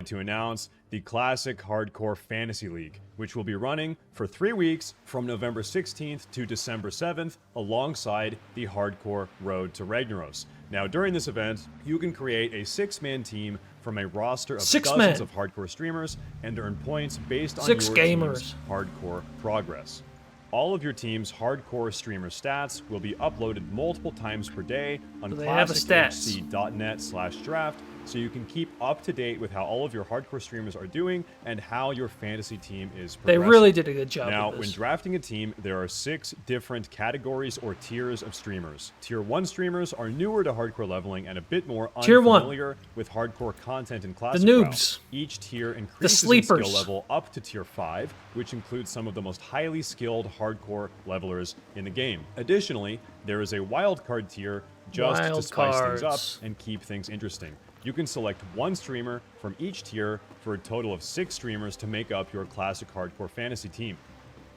to announce the Classic Hardcore Fantasy League, which will be running for 3 weeks from November 16th to December 7th, alongside the Hardcore Road to Ragnaros. Now, during this event, you can create a 6-man team from a roster of dozens of hardcore streamers and earn points based on your team's hardcore progress. All of your team's hardcore streamer stats will be uploaded multiple times per day on classichc.net/draft, so you can keep up to date with how all of your hardcore streamers are doing and how your fantasy team is progressing. They really did a good job. Now, when drafting a team, there are 6 different categories or tiers of streamers. Tier 1 streamers are newer to hardcore leveling and a bit more unfamiliar with hardcore content in Classic. The noobs. Each tier increases in skill level up to tier 5, which includes some of the most highly skilled hardcore levelers in the game. Additionally, there is a wildcard tier just to spice things up and keep things interesting. You can select 1 streamer from each tier for a total of 6 streamers to make up your Classic Hardcore Fantasy team.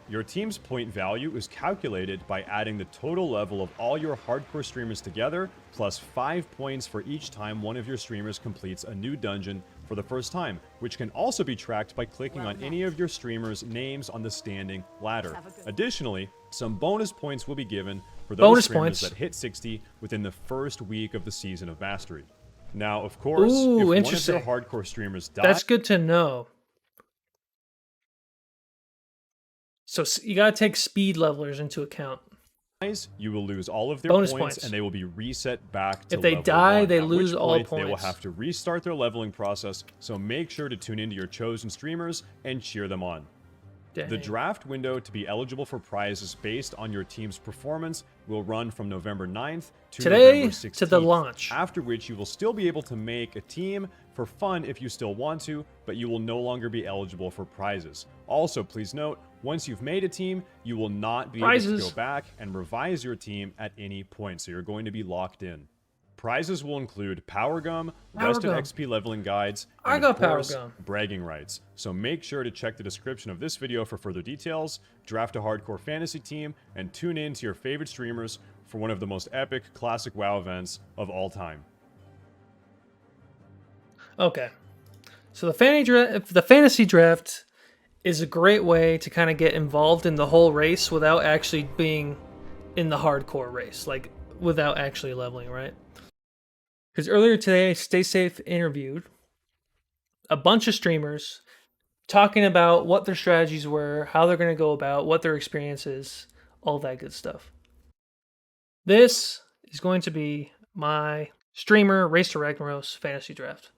Your team's point value is calculated by adding the total level of all your hardcore streamers together, plus 5 points for each time one of your streamers completes a new dungeon for the first time, which can also be tracked by clicking on any of your streamers' names on the standing ladder. Additionally, some bonus points will be given for those streamers that hit 60 within the first week of the Season of Mastery. Now, of course, if one of your hardcore streamers dies... That's good to know. So you gotta take speed levelers into account. You will lose all of their points, and they will be reset back to if they level die, 1, they lose all points. They will have to restart their leveling process, so make sure to tune into your chosen streamers and cheer them on. Dang. The draft window to be eligible for prizes based on your team's performance will run from November 9th to November 16th, to the launch. After which you will still be able to make a team for fun if you still want to, but you will no longer be eligible for prizes. Also, please note, once you've made a team, you will not be able to go back and revise your team at any point, so you're going to be locked in. Prizes will include Power Gum, Western XP leveling guides, and of course, bragging rights. So make sure to check the description of this video for further details, draft a hardcore fantasy team, and tune in to your favorite streamers for one of the most epic Classic WoW events of all time. Okay, so the fantasy draft is a great way to kind of get involved in the whole race without actually being in the hardcore race, like without actually leveling, right? Because earlier today, Stay Safe interviewed a bunch of streamers talking about what their strategies were, how they're going to go about, what their experience is, all that good stuff. This is going to be my streamer Race to Ragnaros fantasy draft.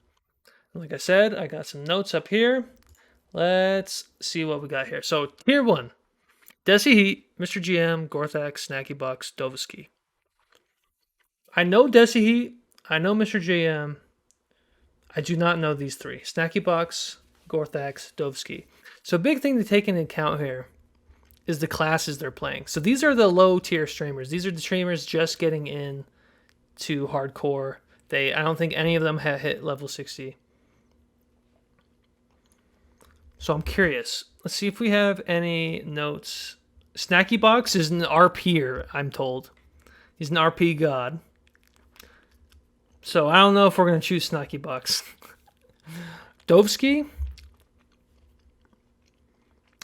Like I said, I got some notes up here. Let's see what we got here. So, tier 1. Desi Heat, Mr. GM, Gorthax, Snacky Bucks, Dovesky. I know Desi Heat. I know Mr. GM. I do not know these 3. Snacky Bucks, Gorthax, Dovesky. So, big thing to take into account here is the classes they're playing. So, these are the low-tier streamers. These are the streamers just getting in to hardcore. I don't think any of them have hit level 60. So I'm curious. Let's see if we have any notes. Snacky Box is an RPer, I'm told. He's an RP god. So I don't know if we're going to choose Snacky Box. Dovesky.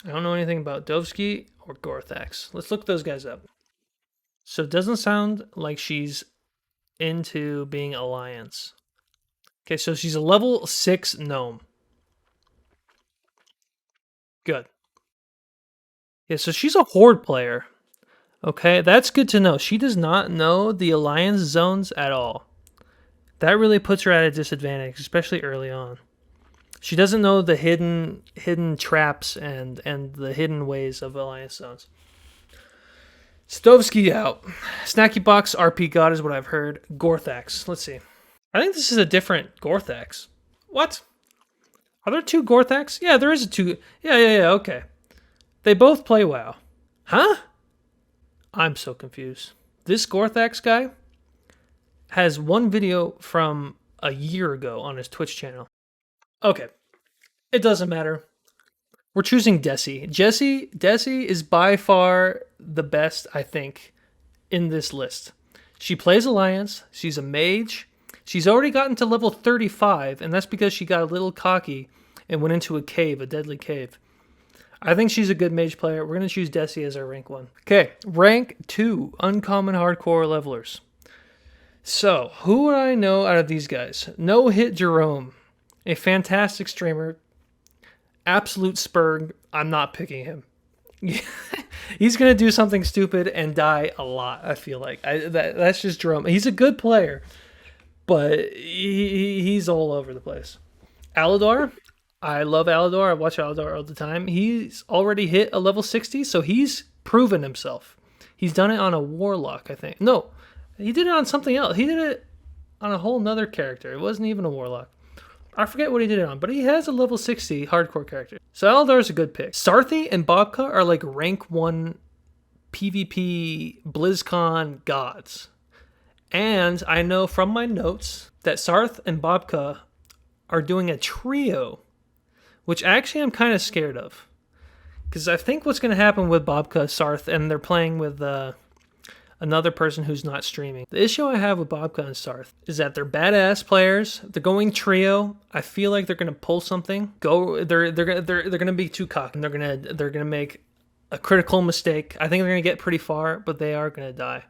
I don't know anything about Dovesky or Gorthax. Let's look those guys up. So it doesn't sound like she's into being Alliance. Okay, so she's a level 6 gnome. Good. Yeah, so she's a Horde player. Okay, that's good to know. She does not know the Alliance zones at all. That really puts her at a disadvantage, especially early on. She doesn't know the hidden traps and the hidden ways of Alliance zones. Stovsky out. Snacky Box RP God is what I've heard. Gorthax. Let's see. I think this is a different Gorthax. What? Are there 2 Gorthax? Yeah, there is a 2. Yeah, okay. They both play WoW. Huh? I'm so confused. This Gorthax guy has one video from a year ago on his Twitch channel. Okay. It doesn't matter. We're choosing Desi. Desi is by far the best, I think, in this list. She plays Alliance. She's a mage. She's already gotten to level 35, and that's because she got a little cocky and went into a cave, a deadly cave. I think she's a good mage player. We're going to choose Desi as our rank 1. Okay, rank 2, uncommon hardcore levelers. So, who would I know out of these guys? No Hit Jerome, a fantastic streamer. Absolute spurg. I'm not picking him. He's going to do something stupid and die a lot, I feel like. That's just Jerome. He's a good player, but he's all over the place. Aladar. I love Aladar. I watch Aladar all the time. He's already hit a level 60, so he's proven himself. He's done it on a Warlock, I think. No, he did it on something else. He did it on a whole nother character. It wasn't even a Warlock. I forget what he did it on, but he has a level 60 hardcore character. So Aladar is a good pick. Sarthi and Bobka are like rank 1 PvP BlizzCon gods. And I know from my notes that Sarth and Bobka are doing a trio, which actually I'm kind of scared of. Because I think what's going to happen with Bobka, Sarth, and they're playing with another person who's not streaming. The issue I have with Bobka and Sarth is that they're badass players. They're going trio. I feel like they're going to pull something. They're going to be too cocky. And they're going to make a critical mistake. I think they're going to get pretty far, but they are going to die.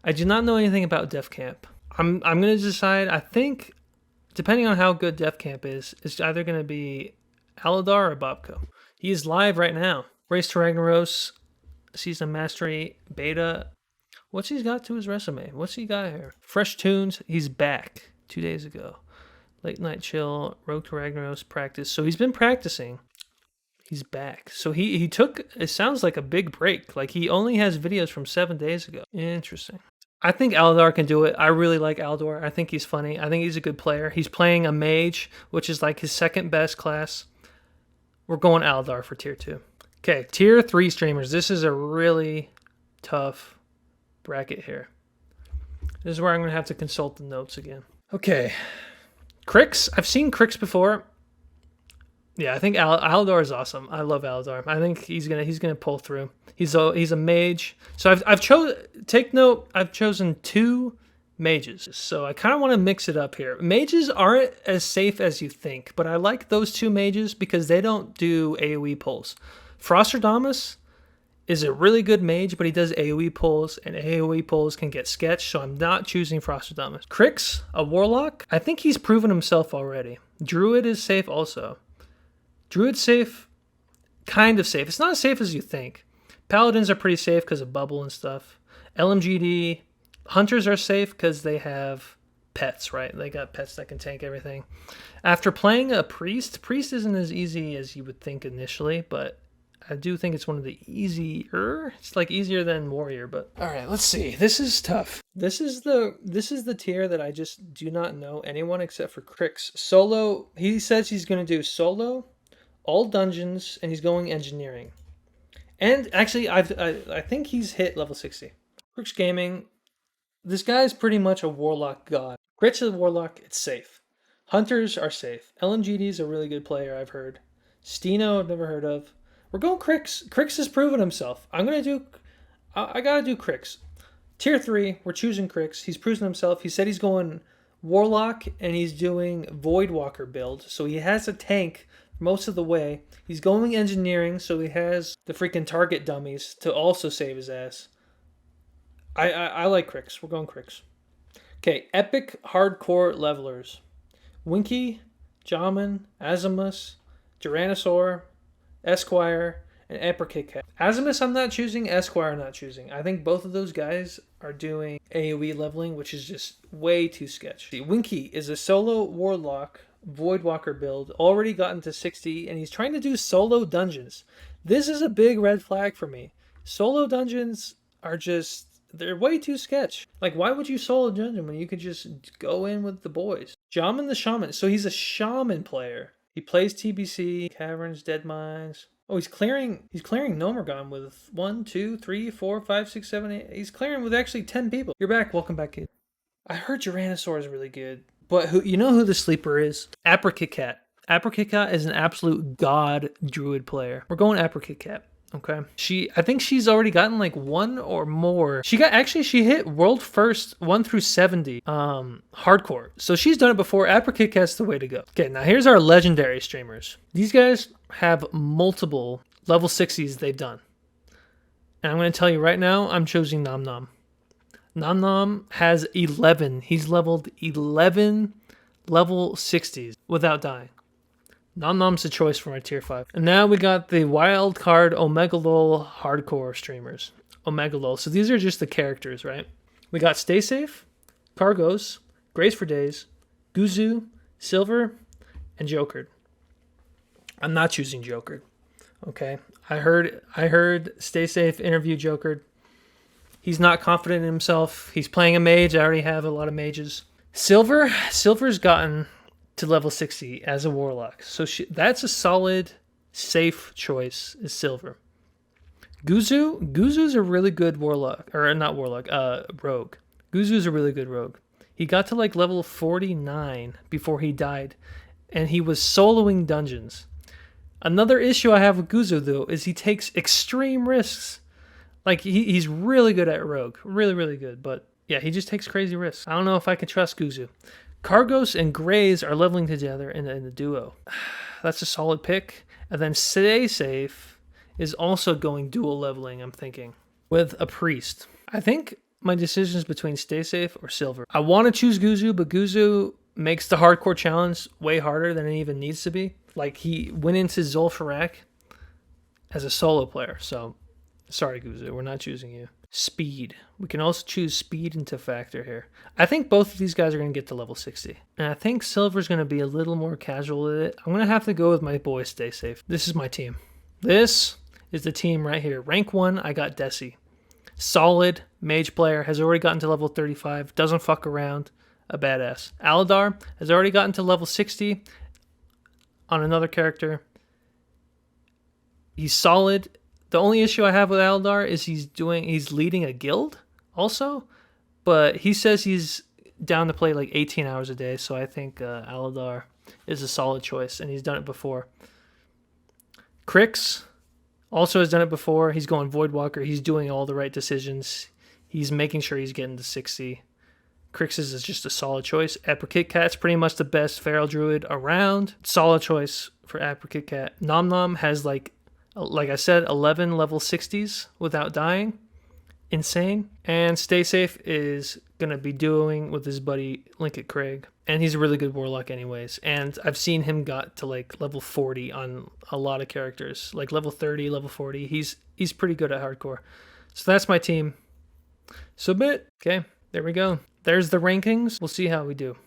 I do not know anything about Def Camp. I'm going to decide. I think, depending on how good Def Camp is, it's either going to be Aladar or Bobko. He is live right now. Race to Ragnaros, Season Mastery, Beta. What's he got to his resume? What's he got here? Fresh Tunes. He's back 2 days ago. Late Night Chill, Rogue to Ragnaros practice. So he's been practicing. He's back. So he took, it sounds like a big break. Like he only has videos from 7 days ago. Interesting. I think Aladar can do it. I really like Aladar. I think he's funny. I think he's a good player. He's playing a mage, which is like his second best class. We're going Aladar for tier 2. Okay, tier 3 streamers. This is a really tough bracket here. This is where I'm going to have to consult the notes again. Okay. Crix. I've seen Crix before. Yeah, I think Aladar is awesome. I love Aladar. I think he's gonna pull through. He's a mage. So I've chosen 2 mages. So I kind of want to mix it up here. Mages aren't as safe as you think, but I like those 2 mages because they don't do AoE pulls. Frostradamus is a really good mage, but he does AoE pulls, and AoE pulls can get sketched, so I'm not choosing Frostradamus. Crix, a warlock, I think he's proven himself already. Druid is safe also. Druid's safe, kind of safe. It's not as safe as you think. Paladins are pretty safe because of bubble and stuff. LMGD, hunters are safe because they have pets, right? They got pets that can tank everything. After playing a priest isn't as easy as you would think initially, but I do think it's one of the easier. It's like easier than warrior, but all right, let's see. This is tough. This is the tier that I just do not know anyone except for Crix. Solo, he says he's going to do solo, all dungeons, and he's going engineering. And actually, I think he's hit level 60. Crix Gaming, this guy's pretty much a warlock god. Crix is a warlock, it's safe. Hunters are safe. LMGD is a really good player, I've heard. Steno, I've never heard of. We're going Crix. Crix has proven himself. I gotta do Crix. Tier 3, we're choosing Crix. He's proven himself. He said he's going warlock and he's doing Voidwalker build. So he has a tank most of the way. He's going engineering, so he has the freaking target dummies to also save his ass. I like Crix. We're going Crix. Okay, epic hardcore levelers. Winky, Jamin, Azimus, Tyrannosaur, Esquire, and Apricot Cat. Azimus I'm not choosing, Esquire I'm not choosing. I think both of those guys are doing AoE leveling, which is just way too sketchy. Winky is a solo warlock Voidwalker build, already gotten to 60, and he's trying to do solo dungeons. This is a big red flag for me. Solo dungeons are just, they're way too sketch. Like, why would you solo dungeon when you could just go in with the boys? Jamin the Shaman. So he's a shaman player. He plays TBC, Caverns, Dead Mines. Oh, he's clearing Nomergon with 1, 2, 3, 4, 5, 6, 7, 8. He's clearing with actually 10 people. You're back. Welcome back, kid. I heard Tyrannosaur is really good. But you know who the sleeper is? Apricot Cat. Apricot Cat is an absolute god druid player. We're going Apricot Cat. Okay. I think she's already gotten like 1 or more. She hit world first 1 through 70 hardcore. So she's done it before. Apricot Cat's the way to go. Okay, now here's our legendary streamers. These guys have multiple level 60s they've done. And I'm going to tell you right now, I'm choosing Nom Nom. Nom Nom has 11. He's leveled 11 level 60s without dying. Nom Nom's a choice for my tier 5. And now we got the wild card Omega Lol hardcore streamers. Omega Lol. So these are just the characters, right? We got Stay Safe, Cargos, Grace for Days, Guzu, Silver, and Jokered. I'm not choosing Jokered. Okay. I heard Stay Safe interview Jokered. He's not confident in himself. He's playing a mage. I already have a lot of mages. Silver's gotten to level 60 as a warlock. So that's a solid, safe choice, is Silver. Guzu's a really good warlock. Or not warlock, rogue. Guzu's a really good rogue. He got to like level 49 before he died. And he was soloing dungeons. Another issue I have with Guzu, though, is he takes extreme risks. Like, he's really good at rogue. Really, really good. But, yeah, he just takes crazy risks. I don't know if I can trust Guzu. Cargos and Grays are leveling together in the duo. That's a solid pick. And then Stay Safe is also going dual leveling, I'm thinking, with a priest. I think my decision is between Stay Safe or Silver. I want to choose Guzu, but Guzu makes the hardcore challenge way harder than it even needs to be. Like, he went into Zul'Farrak as a solo player, so sorry, Guzu, we're not choosing you. Speed. We can also choose speed into factor here. I think both of these guys are going to get to level 60. And I think Silver's going to be a little more casual with it. I'm going to have to go with my boy Stay Safe. This is my team. This is the team right here. Rank 1, I got Desi. Solid mage player, has already gotten to level 35, doesn't fuck around, a badass. Aladar has already gotten to level 60 on another character. He's solid. The only issue I have with Aladar is he's leading a guild also, but he says he's down to play like 18 hours a day, so I think Aladar is a solid choice, and he's done it before. Crix also has done it before. He's going Voidwalker. He's doing all the right decisions. He's making sure he's getting to 60. Crix's is just a solid choice. Apricot Cat's pretty much the best feral druid around. Solid choice for Apricot Cat. Nom Nom has like I said, 11 level 60s without dying. Insane. And Stay Safe is going to be doing with his buddy Linkit Craig. And he's a really good warlock anyways. And I've seen him got to like level 40 on a lot of characters. Like level 30, level 40. He's pretty good at hardcore. So that's my team. Submit. Okay, there we go. There's the rankings. We'll see how we do.